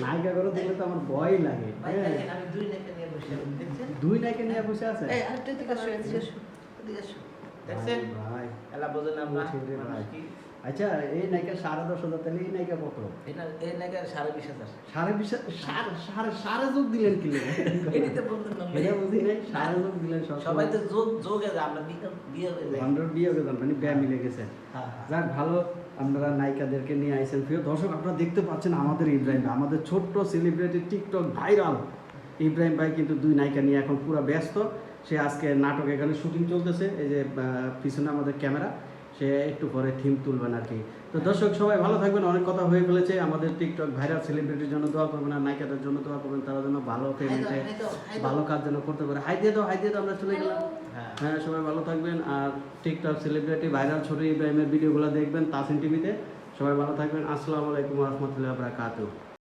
নায়িকা করে দেখলে তো আমার ভয় লাগে। আমি দুই নায়িকা নিয়ে বসে আছি, দেখছেন? দুই নায়িকা নিয়ে বসে আছে? এই আরেকটা দিকে আসো, এদিকে আসো, এদিকে আসো। দেখছেন? ভাই এলা বোঝেন আমরা উঠে রে ভাই। মানুষ কি? আচ্ছা এই নায়িকা 10,500 তাহলে এই নায়িকা কত? এই নায়িকা 20,500 সাড়ে যোগ দিলেন কি লেগে? এটিতে বলতেন না এটা বুঝি নাই, সাড়ে যোগ দিলেন সব। সবাই তো যোগে যায়, আমরা বিয়ে হয়ে যাই। 100 বিয়ে হয়ে গেল, মানে ব্যয় মিলে গেছে। হ্যাঁ, যাক ভালো, আপনারা নায়িকাদেরকে নিয়ে আইছেন। প্রিয় দর্শক, আপনারা দেখতে পাচ্ছেন আমাদের ইব্রাহিম ভাই, আমাদের ছোট্ট সেলিব্রিটি টিকটক ভাইরাল ইব্রাহিম ভাই কিন্তু দুই নায়িকা নিয়ে এখন পুরো ব্যস্ত। সে আজকে নাটক এখানে শুটিং চলতেছে, এই যে পিছনে আমাদের ক্যামেরা, সে একটু পরে থিম তুলবেন আর কি। তো দর্শক সবাই ভালো থাকবেন, অনেক কথা হয়ে ফেলেছে। আমাদের টিকটক ভাইরাল সেলিব্রিটির জন্য দোয়া করবেন, আর নায়িকাদের জন্য দোয়া করবেন, তারা যেন ভালো ফ্যামিলিতে ভালো কাজ যেন করতে পারে। হাই দিয়ে দাও, আমরা চলে গেলাম। হ্যাঁ সবাই ভালো থাকবেন, আর টিকটক সেলিব্রিটি ভাইরাল ছোট ইব্রাহিমের ভিডিওগুলো দেখবেন তাসিন টিভিতে। সবাই ভালো থাকবেন। আসসালামু আলাইকুম ওয়া রাহমাতুল্লাহি ওয়া বারাকাতুহু।